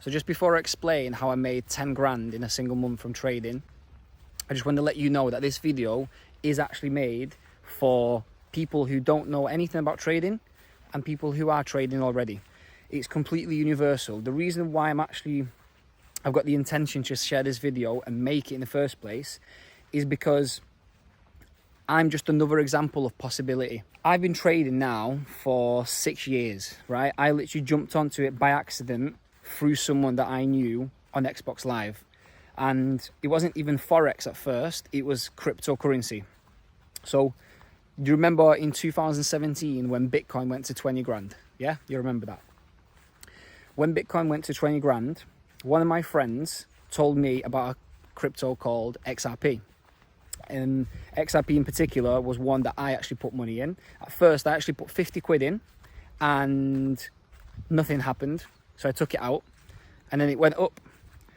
So just before I explain how I made 10 grand in a single month from trading, I just want to let you know that this video is actually made for people who don't know anything about trading and people who are trading already. It's completely universal. The reason why I've got the intention to share this video and make it in the first place is because I'm just another example of possibility. I've been trading now for 6 years, right? I literally jumped onto it by accident through someone that I knew on Xbox Live. And it wasn't even Forex at first, it was cryptocurrency. So, do you remember in 2017 when Bitcoin went to 20 grand? Yeah, you remember that? When Bitcoin went to 20 grand, one of my friends told me about a crypto called XRP. And XRP in particular was one that I actually put money in. At first, I actually put 50 quid in and nothing happened. So I took it out and then it went up.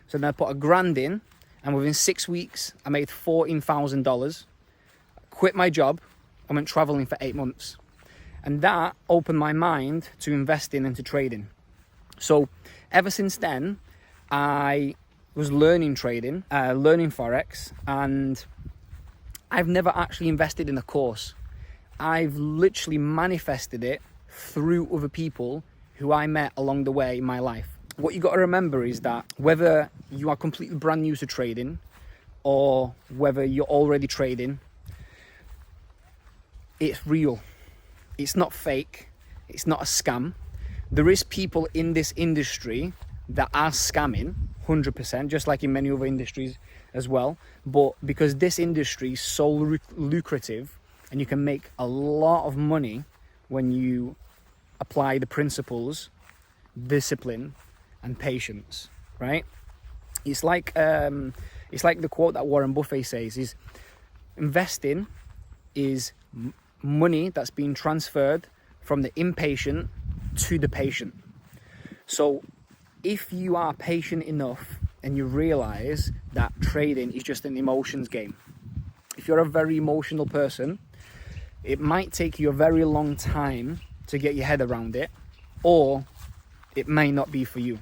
So then I put £1,000 in, and within 6 weeks, I made $14,000. Quit my job, I went traveling for 8 months. And that opened my mind to investing and to trading. So ever since then, I was learning trading, learning Forex, and I've never actually invested in a course. I've literally manifested it through other people who I met along the way in my life. What you got to remember is that whether you are completely brand new to trading or whether you're already trading, it's real. It's not fake. It's not a scam. There is people in this industry that are scamming 100%, just like in many other industries as well. But because this industry is so lucrative and you can make a lot of money when you apply the principles, discipline, and patience, right? It's like the quote that Warren Buffett says is, investing is money that's being transferred from the impatient to the patient. So if you are patient enough and you realize that trading is just an emotions game, if you're a very emotional person, it might take you a very long time to get your head around it, or it may not be for you.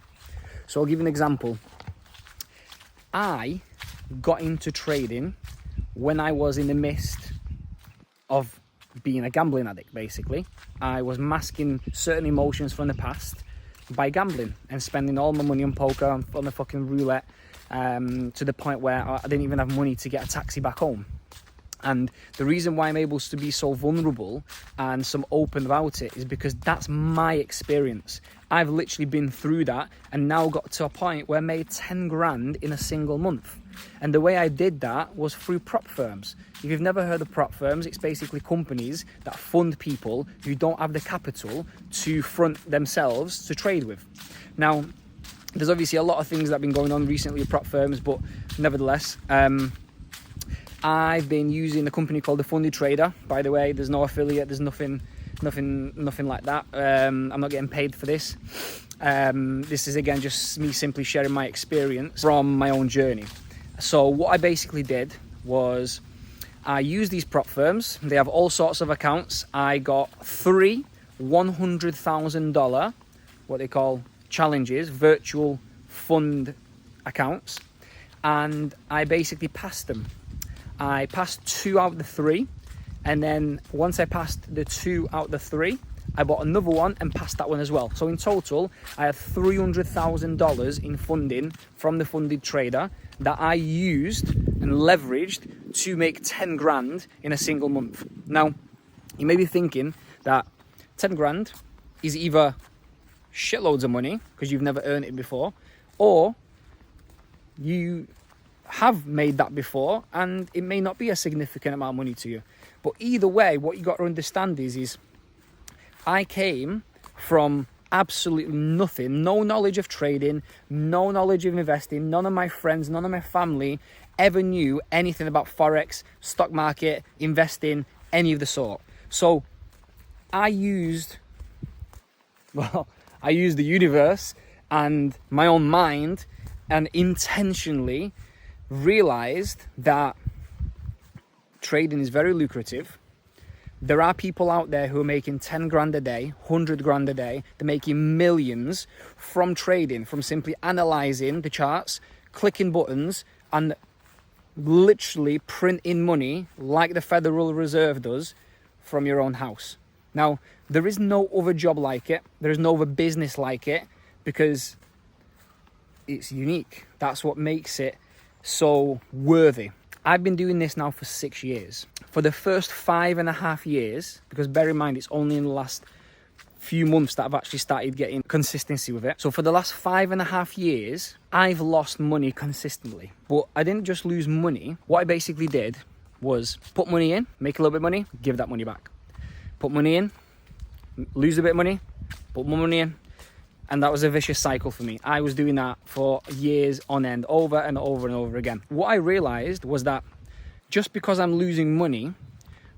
So I'll give you an example. I got into trading when I was in the midst of being a gambling addict, basically. I was masking certain emotions from the past by gambling and spending all my money on poker, on the fucking roulette, to the point where I didn't even have money to get a taxi back home. And the reason why I'm able to be so vulnerable and so open about it is because that's my experience. I've literally been through that and now got to a point where I made 10 grand in a single month. And the way I did that was through prop firms. If you've never heard of prop firms, it's basically companies that fund people who don't have the capital to front themselves to trade with. Now, there's obviously a lot of things that have been going on recently with prop firms, but nevertheless, I've been using a company called The Funded Trader. By the way, there's no affiliate, there's nothing like that. I'm not getting paid for this. This is again just me simply sharing my experience from my own journey. So what I basically did was I used these prop firms. They have all sorts of accounts. I got 3 $100,000, what they call challenges, virtual fund accounts, and I basically passed them. I passed 2 out of the 3, and then once I passed the 2 out of the 3, I bought another one and passed that one as well. So in total, I had $300,000 in funding from The Funded Trader that I used and leveraged to make 10 grand in a single month. Now, you may be thinking that 10 grand is either shitloads of money because you've never earned it before, or you have made that before and it may not be a significant amount of money to you. But either way, what you got to understand is I came from absolutely nothing, no knowledge of trading, no knowledge of investing. None of my friends, none of my family ever knew anything about Forex, stock market, investing, any of the sort. So I used the universe and my own mind and intentionally realized that trading is very lucrative, There are people out there who are making 10 grand a day, 100 grand a day. They're making millions from trading, from simply analysing the charts, clicking buttons, and literally printing money like the Federal Reserve does from your own house. Now, there is no other job like it. There is no other business like it, because it's unique. That's what makes it so worthy. I've been doing this now for 6 years. For the first 5.5 years, because bear in mind, it's only in the last few months that I've actually started getting consistency with it. So for the last 5.5 years, I've lost money consistently. But I didn't just lose money. What I basically did was put money in, make a little bit of money, give that money back. Put money in, lose a bit of money, put more money in. And that was a vicious cycle for me. I was doing that for years on end, over and over and over again. What I realized was that just because I'm losing money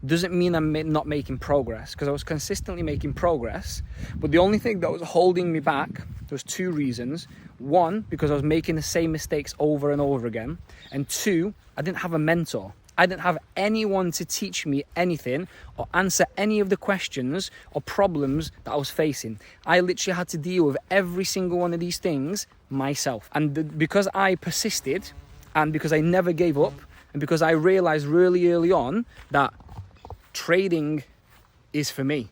doesn't mean I'm not making progress, because I was consistently making progress. But the only thing that was holding me back, there was 2 reasons. 1, because I was making the same mistakes over and over again. And 2, I didn't have a mentor. I didn't have anyone to teach me anything or answer any of the questions or problems that I was facing. I literally had to deal with every single one of these things myself. And because I persisted, and because I never gave up, and because I realized really early on that trading is for me.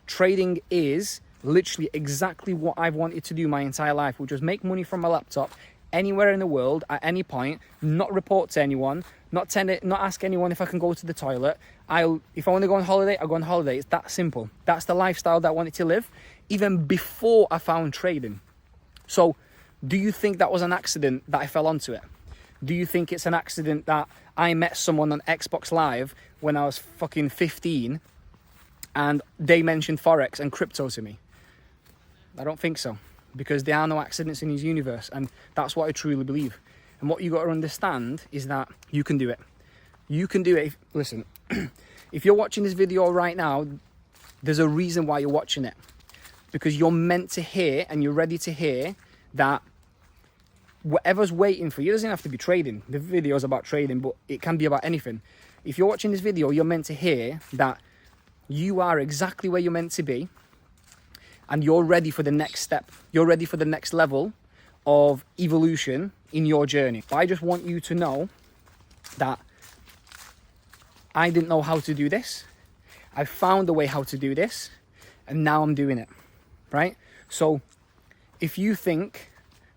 Trading is literally exactly what I've wanted to do my entire life, which was make money from my laptop anywhere in the world at any point, not report to anyone, not ask anyone if I can go to the toilet. If I want to go on holiday, I'll go on holiday. It's that simple. That's the lifestyle that I wanted to live, even before I found trading. So do you think that was an accident that I fell onto it? Do you think it's an accident that I met someone on Xbox Live when I was fucking 15 and they mentioned Forex and crypto to me? I don't think so, because there are no accidents in his universe, and that's what I truly believe. And what you got to understand is that you can do it. You can do it. Listen, if you're watching this video right now, there's a reason why you're watching it, because you're meant to hear, and you're ready to hear that whatever's waiting for you. It doesn't have to be trading. The video is about trading, but it can be about anything. If you're watching this video, you're meant to hear that you are exactly where you're meant to be, and you're ready for the next step. You're ready for the next level of evolution in your journey. I just want you to know that I didn't know how to do this. I found a way how to do this, and now I'm doing it, right? So if you think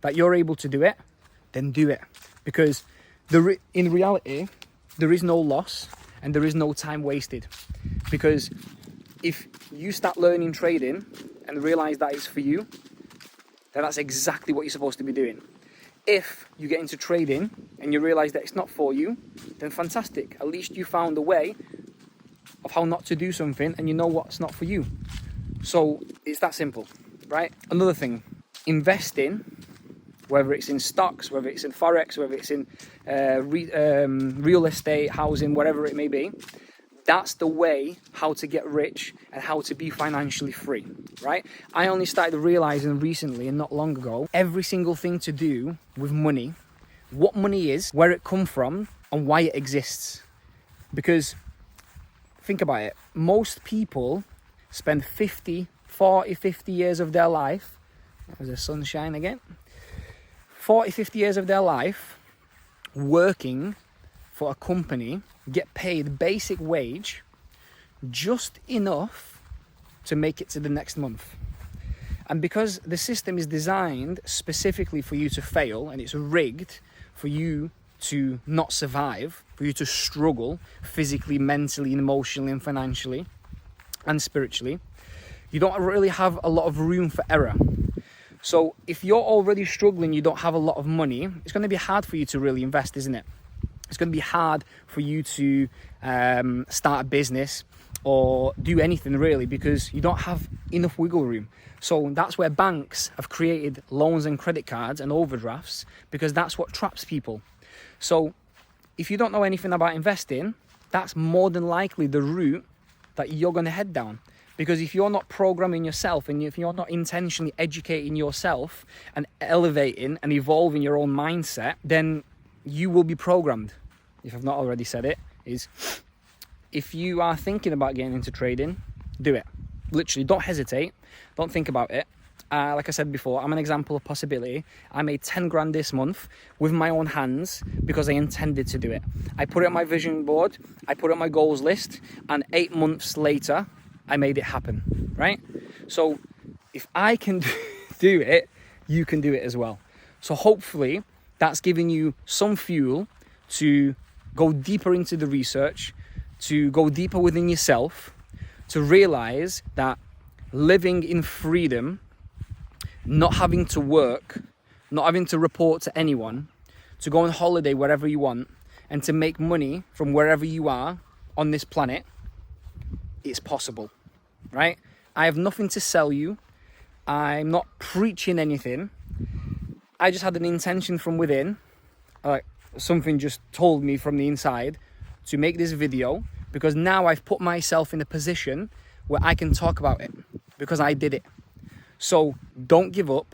that you're able to do it, then do it. Because in reality, there is no loss and there is no time wasted. Because if you start learning trading and realize that it's for you, then that's exactly what you're supposed to be doing. If you get into trading and you realize that it's not for you, then fantastic. At least you found a way of how not to do something, and you know what's not for you. So it's that simple, right? Another thing, investing, whether it's in stocks, whether it's in Forex, whether it's in real estate, housing, whatever it may be, that's the way how to get rich and how to be financially free, right? I only started realizing recently and not long ago, every single thing to do with money, what money is, where it comes from, and why it exists. Because think about it, most people spend 50 years of their life, there's the sunshine again, 40, 50 years of their life working for a company, get paid basic wage, just enough to make it to the next month. And because the system is designed specifically for you to fail, and it's rigged for you to not survive, for you to struggle physically, mentally, emotionally, and financially, and spiritually, you don't really have a lot of room for error. So if you're already struggling, you don't have a lot of money, it's going to be hard for you to really invest, isn't it? It's going to be hard for you to start a business or do anything really, because you don't have enough wiggle room. So that's where banks have created loans and credit cards and overdrafts, because that's what traps people. So if you don't know anything about investing, that's more than likely the route that you're going to head down. Because if you're not programming yourself, and if you're not intentionally educating yourself and elevating and evolving your own mindset, then you will be programmed. If I've not already said it, is if you are thinking about getting into trading, do it. Literally, don't hesitate. Don't think about it. Like I said before, I'm an example of possibility. I made 10 grand this month with my own hands because I intended to do it. I put it on my vision board, I put it on my goals list, and 8 months later, I made it happen, right? So if I can do it, you can do it as well. So hopefully that's giving you some fuel to go deeper into the research, to go deeper within yourself, to realize that living in freedom, not having to work, not having to report to anyone, to go on holiday wherever you want, and to make money from wherever you are on this planet, it's possible, right? I have nothing to sell you. I'm not preaching anything. I just had an intention from within, like something just told me from the inside to make this video, because now I've put myself in a position where I can talk about it because I did it. So don't give up,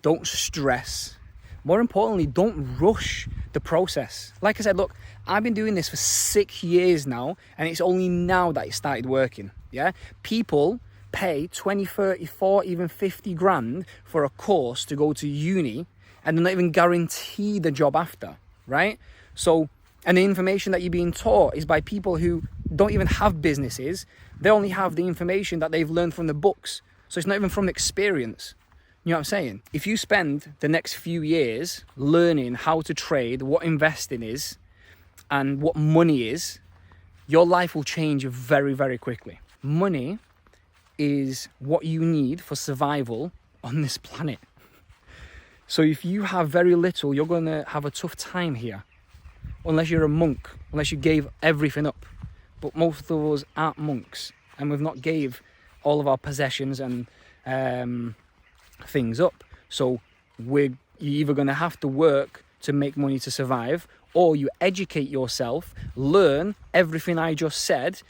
don't stress. More importantly, don't rush the process. Like I said, look, I've been doing this for 6 years now, and it's only now that it started working, yeah? People pay 20, 30, 40, even 50 grand for a course to go to uni, and they're not even guaranteed a job after, right? So, and the information that you're being taught is by people who don't even have businesses. They only have the information that they've learned from the books. So it's not even from experience. You know what I'm saying? If you spend the next few years learning how to trade, what investing is, and what money is, your life will change very, very quickly. Money is what you need for survival on this planet. So if you have very little, you're going to have a tough time here. Unless you're a monk, unless you gave everything up. But most of us aren't monks, and we've not gave all of our possessions and things up. So you're either going to have to work to make money to survive, or you educate yourself, learn everything I just said,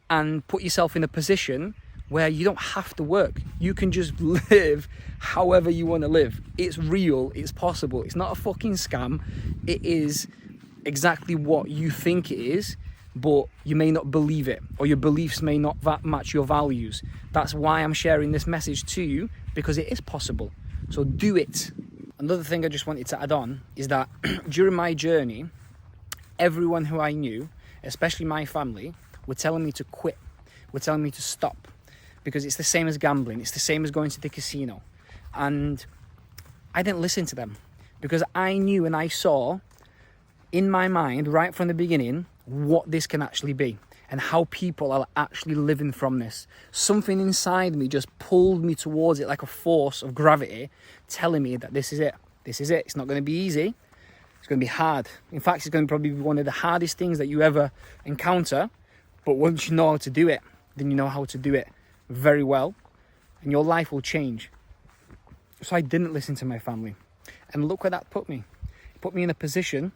and put yourself in a position where you don't have to work. You can just live however you want to live. It's real, it's possible. It's not a fucking scam. It is exactly what you think it is, but you may not believe it, or your beliefs may not match your values. That's why I'm sharing this message to you, because it is possible. So do it. Another thing I just wanted to add on is that during my journey, everyone who I knew, especially my family, were telling me to quit, were telling me to stop, because it's the same as gambling, it's the same as going to the casino. And I didn't listen to them, because I knew and I saw in my mind right from the beginning what this can actually be and how people are actually living from this. Something inside me just pulled me towards it like a force of gravity, telling me that this is it. This is it. It's not going to be easy. It's going to be hard. In fact, it's going to probably be one of the hardest things that you ever encounter. But once you know how to do it, then you know how to do it very well, and your life will change. So I didn't listen to my family. And look where that put me. It put me in a position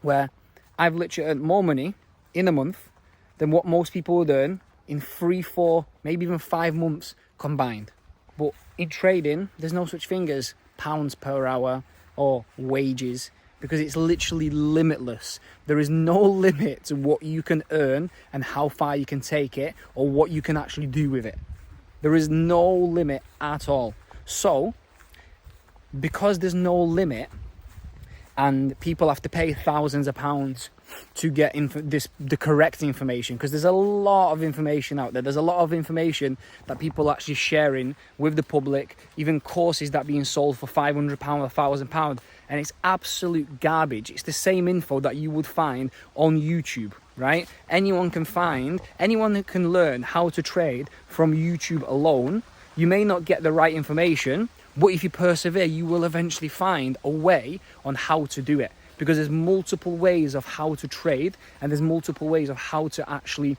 where I've literally earned more money in a month than what most people would earn in 3, 4, maybe even 5 months combined. But in trading, there's no such thing as pounds per hour or wages, because it's literally limitless. There is no limit to what you can earn and how far you can take it, or what you can actually do with it. There is no limit at all. So, because there's no limit, and people have to pay thousands of pounds to get the correct information, because there's a lot of information out there. There's a lot of information that people are actually sharing with the public, even courses that are being sold for £500, £1,000, and it's absolute garbage. It's the same info that you would find on YouTube, right? Anyone can learn how to trade from YouTube alone. You may not get the right information, but if you persevere, you will eventually find a way on how to do it, because there's multiple ways of how to trade, and there's multiple ways of how to actually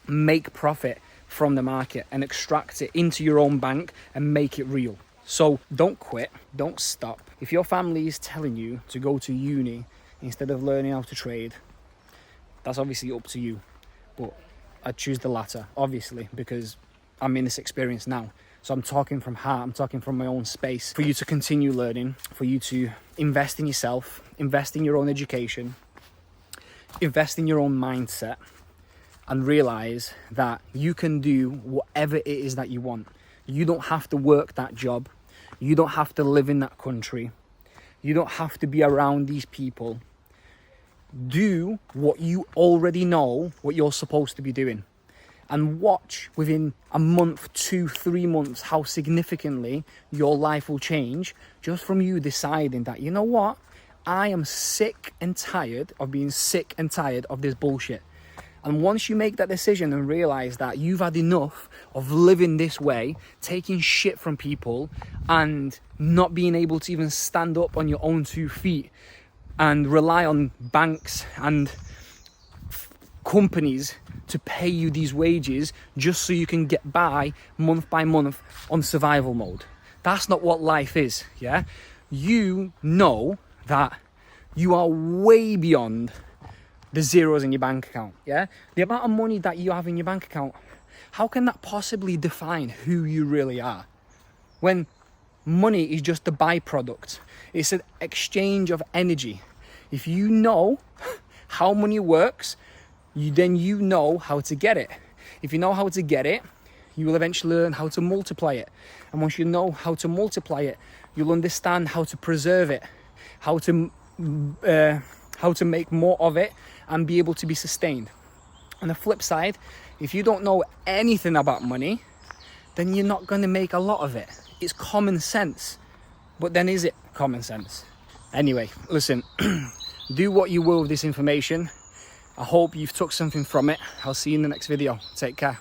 make profit from the market and extract it into your own bank and make it real. So don't quit, don't stop. If your family is telling you to go to uni instead of learning how to trade, that's obviously up to you. But I'd choose the latter, obviously, because I'm in this experience now. So I'm talking from heart, I'm talking from my own space. For you to continue learning, for you to invest in yourself, invest in your own education, invest in your own mindset, and realize that you can do whatever it is that you want. You don't have to work that job. You don't have to live in that country. You don't have to be around these people. Do what you already know what you're supposed to be doing. And watch within a month, 2-3 months, how significantly your life will change just from you deciding that, you know what? I am sick and tired of being sick and tired of this bullshit. And once you make that decision and realize that you've had enough of living this way, taking shit from people and not being able to even stand up on your own 2 feet and rely on banks and companies to pay you these wages just so you can get by month by month on survival mode. That's not what life is, yeah? You know that you are way beyond the zeros in your bank account, yeah? The amount of money that you have in your bank account, how can that possibly define who you really are? When money is just a byproduct. It's an exchange of energy. If you know how money works, then you know how to get it. If you know how to get it, you will eventually learn how to multiply it. And once you know how to multiply it, you'll understand how to preserve it, how to make more of it and be able to be sustained. On the flip side, if you don't know anything about money, then you're not going to make a lot of it. It's common sense. But then is it common sense? Anyway, listen, do what you will with this information. I hope you've took something from it. I'll see you in the next video. Take care.